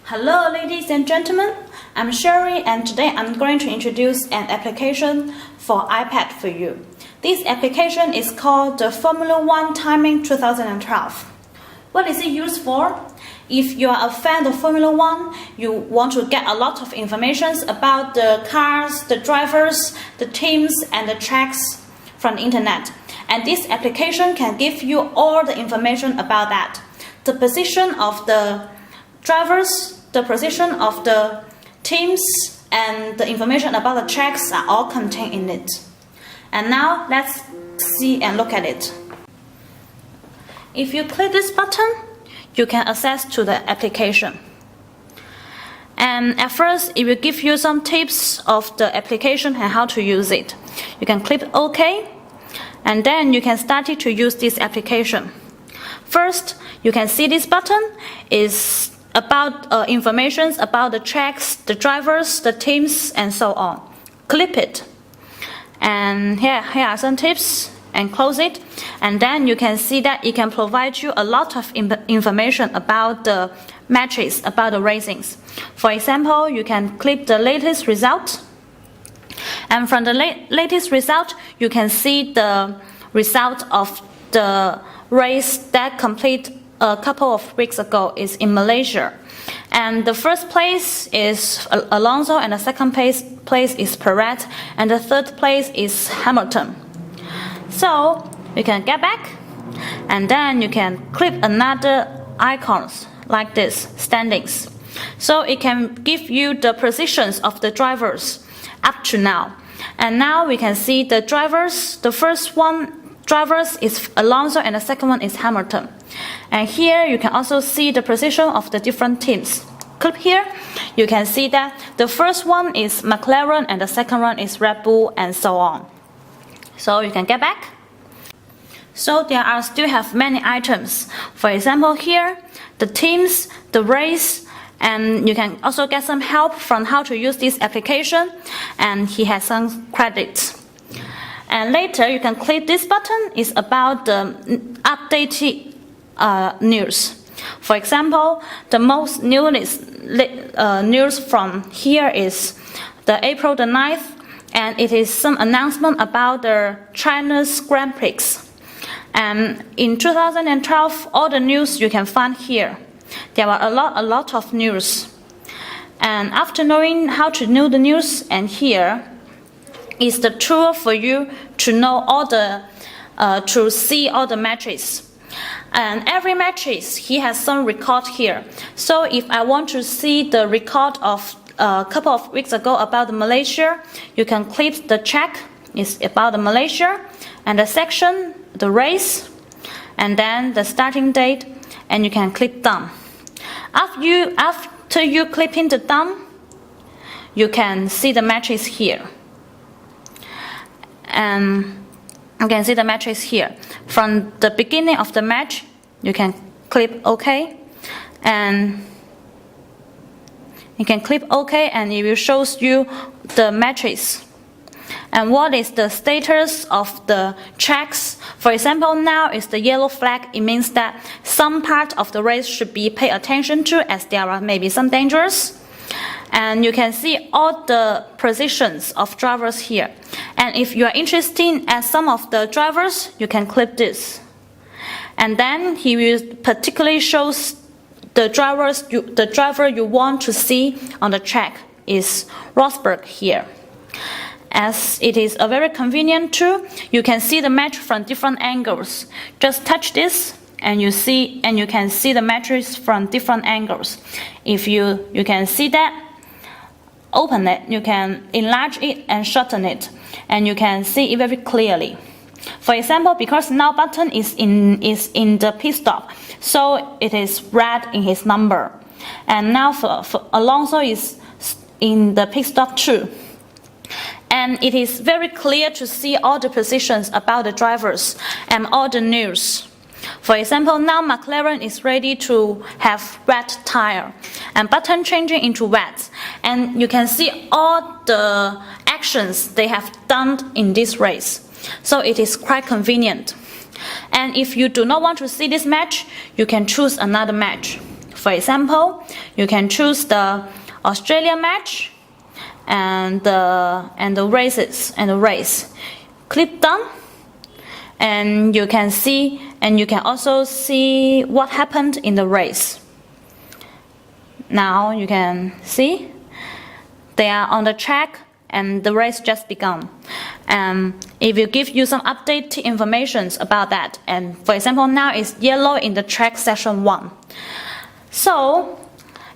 Hello ladies and gentlemen, I'm Sherry and today I'm going to introduce an application for iPad for you. This application is called the Formula 1 Timing 2012. What is it used for? If you are a fan of Formula 1, you want to get a lot of information about the cars, the drivers, the teams and the tracks from the internet. And this application can give you all the information about that. The position of the drivers, the position of the teams, and the information about the tracks are all contained in it. And now let's see and look at it. If you click this button, you can access to the application. And at first, it will give you some tips of the application and how to use it. You can click OK, and then you can start to use this application. First, you can see this button is about information about the tracks, the drivers, the teams, and so on. Click it. And here are some tips, and close it. And then you can see that it can provide you a lot of information about the matches, about the racings. For example, you can click the latest result. And from the latest result, you can see the result of the race that complete a couple of weeks ago is in Malaysia. And the first place is Alonso, and the second place is Perez, and the third place is Hamilton. So you can get back, and then you can click another icons like this, standings. So it can give you the positions of the drivers up to now. And now we can see the drivers. The first one drivers is Alonso and the second one is Hamilton. And here you can also see the position of the different teams. Click here, you can see that the first one is McLaren and the second one is Red Bull and so on. So you can get back. So there are still have many items. For example here, the teams, the race, and you can also get some help from how to use this application, and he has some credits. And later you can click this button. It's about the updated news. For example, the most newest news from here is the April the 9th, and it is some announcement about the China's Grand Prix. And in 2012, all the news you can find here. There were a lot of news. And after knowing how to know the news, and here is the tool for you to know all the, to see all the matches. And every matches, he has some record here. So if I want to see the record of a couple of weeks ago about the Malaysia, you can click the check. It's about the Malaysia, and the section, the race, and then the starting date, and you can click done. After you clicking the done, you can see the matches here. And you can see the matches here. From the beginning of the match, you can click OK, and you can click OK, and it will show you the matches and what is the status of the tracks. For example, now is the yellow flag. It means that some part of the race should be paid attention to, as there are maybe some dangers. And you can see all the positions of drivers here. And if you are interested in some of the drivers, you can click this. And then he will particularly show the driver you want to see on the track is Rosberg here. As it is a very convenient tool, you can see the match from different angles. Just touch this, and you can see the matches from different angles. If you can see that, open it, you can enlarge it and shorten it, and you can see it very clearly. For example, because now button is in the pit stop, so it is red in his number. And now for Alonso is in the pit stop too. And it is very clear to see all the positions about the drivers and all the news. For example, now McLaren is ready to have red tire, and button changing into wet. And you can see all the actions they have done in this race. So it is quite convenient. And if you do not want to see this match, you can choose another match. For For example, you can choose the Australia match and the races and the race. Click done, and you can also see what happened in the race. Now you can see they are on the track and the race just begun. It will give you some update information about that. And for example, now it's yellow in the track session 1. So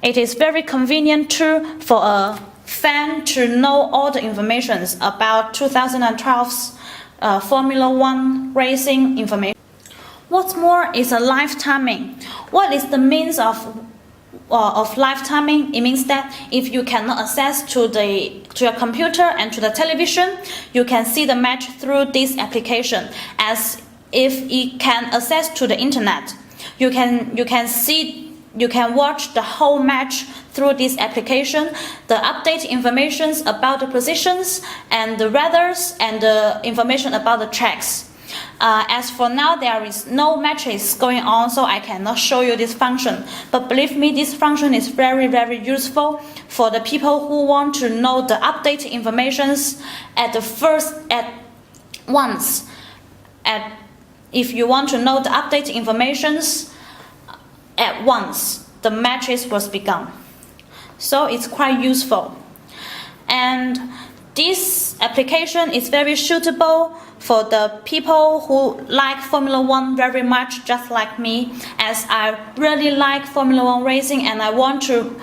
it is very convenient too for a fan to know all the information about 2012's Formula One racing information. What's more is a live timing. What is the means of live timing? It means that if you cannot access to your computer and to the television, you can see the match through this application. As if you can access to the internet, you can watch the whole match through this application. The update information about the positions and the weathers and the information about the tracks. As for now, there is no matches going on, so I cannot show you this function. But believe me, this function is very, very useful for the people who want to know the update informations once. If you want to know the update informations at once, the matches was begun. So it's quite useful. And this application is very suitable for the people who like Formula One very much, just like me, as I really like Formula One racing and I want to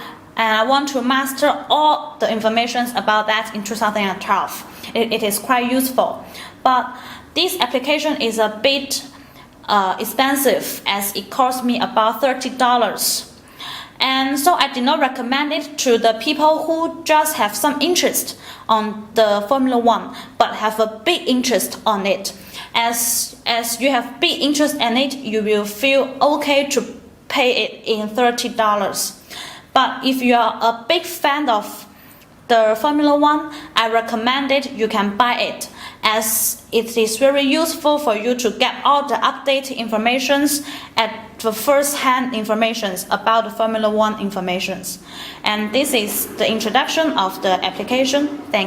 master all the information about that in 2012. It is quite useful. But this application is a bit expensive, as it cost me about $30. And so I did not recommend it to the people who just have some interest on the Formula One, but have a big interest on it. As you have big interest in it, you will feel okay to pay it in $30. But if you are a big fan of the Formula One, I recommend it. You can buy it, as it is very useful for you to get all the update informations at the first-hand informations about the Formula One informations. And this is the introduction of the application. Thank you.